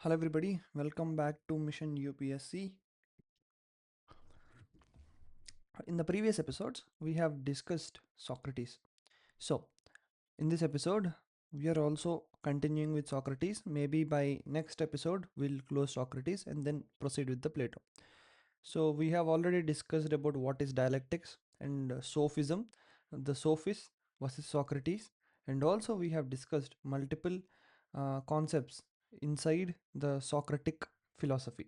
Hello everybody, welcome back to Mission UPSC. In the previous episodes, we have discussed Socrates. So, in this episode, we are also continuing with Socrates. Maybe by next episode, we'll close Socrates and then proceed with the Plato. So, we have already discussed about what is dialectics and sophism, the sophist versus Socrates, and also we have discussed multiple concepts inside the Socratic philosophy,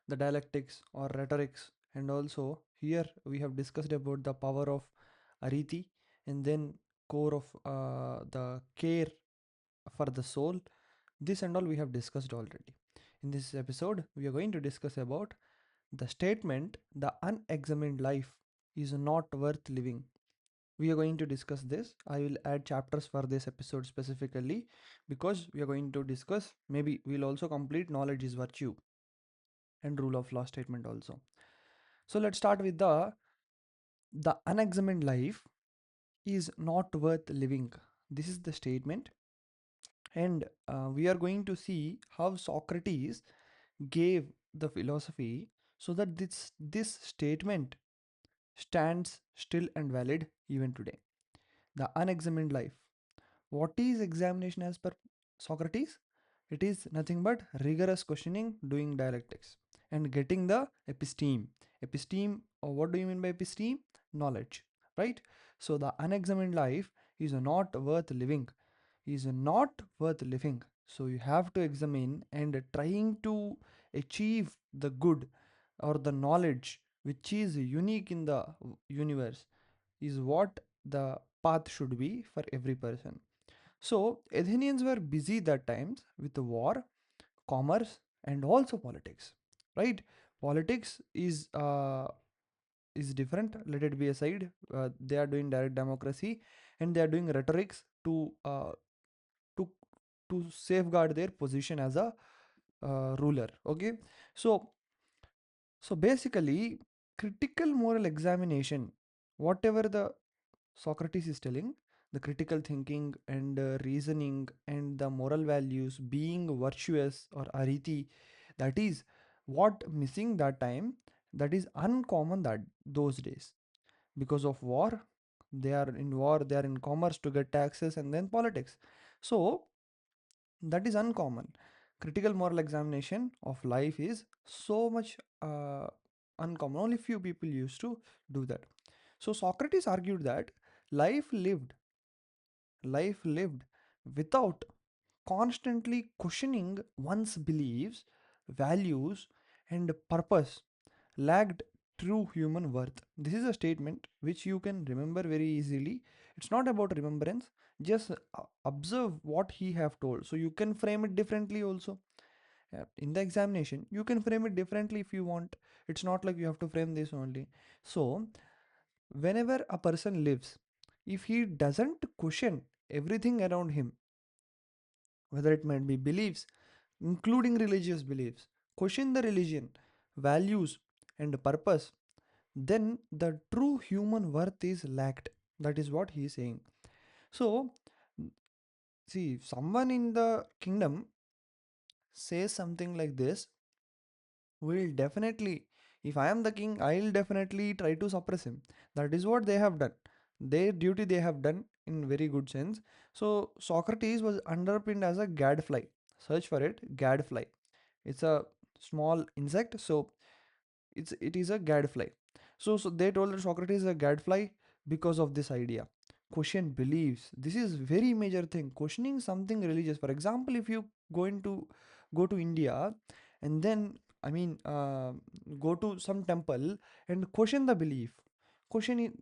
the dialectics or rhetorics, and also here we have discussed about the power of arete and then core of the care for the soul. This and all we have discussed already. In this episode we are going to discuss about the statement the unexamined life is not worth living. We are going to discuss this. I will add chapters for this episode specifically because we are going to discuss, maybe we'll also complete knowledge is virtue and rule of law statement also. So let's start with the unexamined life is not worth living. This is the statement, and we are going to see how Socrates gave the philosophy so that this statement stands still and valid even today. The unexamined life. What is examination as per Socrates? It is nothing but rigorous questioning, doing dialectics, and getting the episteme. Episteme, or what do you mean by episteme? Knowledge, right? So the unexamined life is not worth living, is not worth living. So you have to examine and trying to achieve the good or the knowledge which is unique in the universe is what the path should be for every person. So Athenians were busy that times with the war, commerce, and also politics. Right? Politics is different. Let it be aside. They are doing direct democracy, and they are doing rhetorics to to safeguard their position as a ruler. Okay, so basically, critical moral examination, whatever the Socrates is telling, the critical thinking and reasoning and the moral values being virtuous or ariti, that is what missing that time, that is uncommon that those days. Because of war, they are in war, they are in commerce to get taxes and then politics. So that is uncommon. Critical moral examination of life is so much uncommon. Only few people used to do that. So Socrates argued that life lived, life lived without constantly questioning one's beliefs, values, and purpose lacked true human worth. This is a statement which you can remember very easily. It's not about remembrance, just observe what he have told. So you can frame it differently also. In the examination, you can frame it differently if you want. It's not like you have to frame this only. So whenever a person lives, if he doesn't question everything around him, whether it might be beliefs, including religious beliefs, question the religion, values, and purpose, then the true human worth is lacked. That is what he is saying. So, see, if someone in the kingdom says something like this, will definitely, if I am the king, I'll definitely try to suppress him. That is what they have done. Their duty they have done in very good sense. So Socrates was underpinned as a gadfly. Search for it, gadfly. It's a small insect. So it is a gadfly. So they told that Socrates is a gadfly because of this idea. Question beliefs. This is very major thing. Questioning something religious. For example, if you going to go to India and then go to some temple and question the belief. Question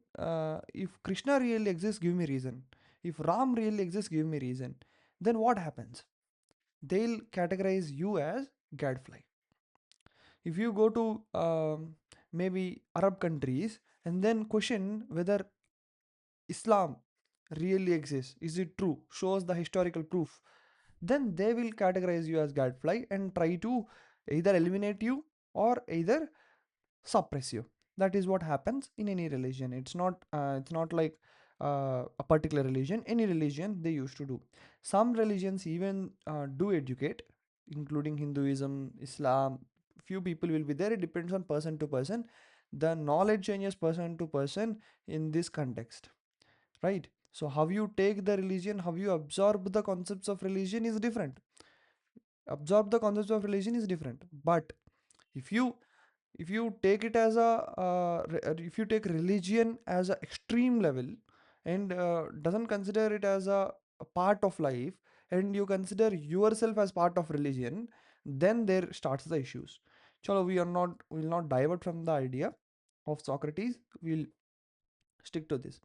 if Krishna really exists, give me reason. If Ram really exists, give me reason. Then what happens? They'll categorize you as gadfly. If you go to maybe Arab countries and then question whether Islam really exists, is it true, shows the historical proof, then they will categorize you as gadfly and try to either eliminate you or either suppress you. That is what happens in any religion. It's not like a particular religion. Any religion they used to do. Some religions even do educate. including Hinduism, Islam. Few people will be there. It depends on person to person. The knowledge changes person to person in this context, right? So how you take the religion, how you absorb the concepts of religion is different. Absorb the concepts of religion is different. But if you take it as a if you take religion as a extreme level and doesn't consider it as a part of life, and you consider yourself as part of religion, then there starts the issues. Chalo, we will not divert from the idea of Socrates. We'll stick to this.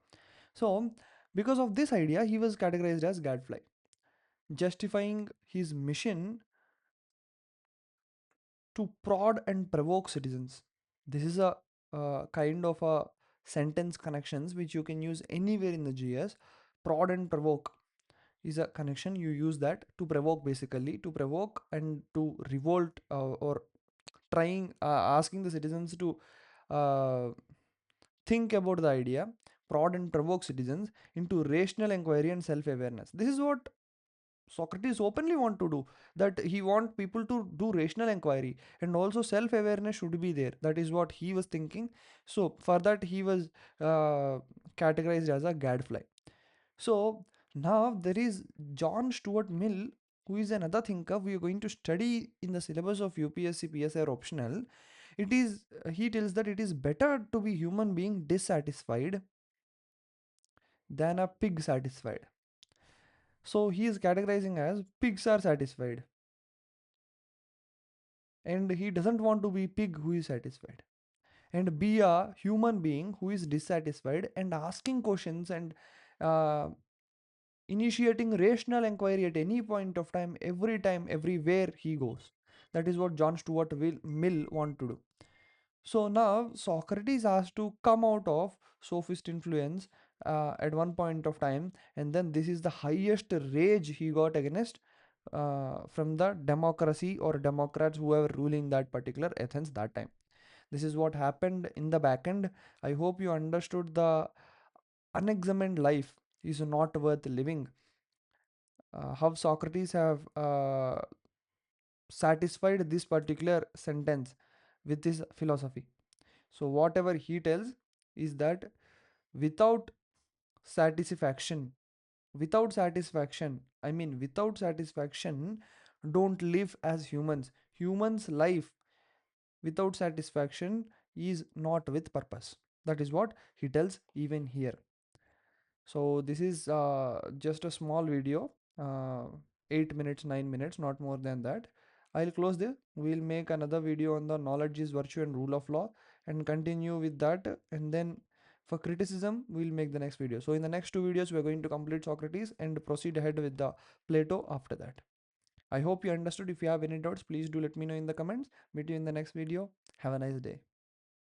So because of this idea, he was categorized as Gadfly, justifying his mission to prod and provoke citizens. This is a kind of a sentence connections which you can use anywhere in the GS. Prod and provoke is a connection. You use that to provoke, basically to provoke and to revolt, or trying asking the citizens to uh, think about the idea. Prod and provoke citizens into rational inquiry and self-awareness. This is what Socrates openly want to do, that he want people to do rational inquiry, and also self awareness should be there. That is what he was thinking. So for that he was categorized as a gadfly. So now there is John Stuart Mill, who is another thinker we are going to study in the syllabus of UPSC PSIR optional. It is he tells that it is better to be human being dissatisfied than a pig satisfied. So he is categorizing as pigs are satisfied, and he doesn't want to be pig who is satisfied, and be a human being who is dissatisfied and asking questions and uh, initiating rational inquiry at any point of time, every time, everywhere he goes. That is what John Stuart Mill want to do. So now Socrates has to come out of sophist influence at one point of time, and then this is the highest rage he got against from the democracy or democrats who were ruling that particular Athens that time. This is what happened in the back end. I hope you understood the unexamined life is not worth living. How Socrates have satisfied this particular sentence with his philosophy. So whatever he tells is that without satisfaction, without satisfaction, don't live as humans. Humans' life without satisfaction is not with purpose. That is what he tells even here. So this is just a small video, 8 minutes, 9 minutes, not more than that. I'll close there. We'll make another video on the knowledge is virtue and rule of law and continue with that. And then for criticism, we'll make the next video. So in the next two videos, we're going to complete Socrates and proceed ahead with the Plato after that. I hope you understood. If you have any doubts, please do let me know in the comments. Meet you in the next video. Have a nice day.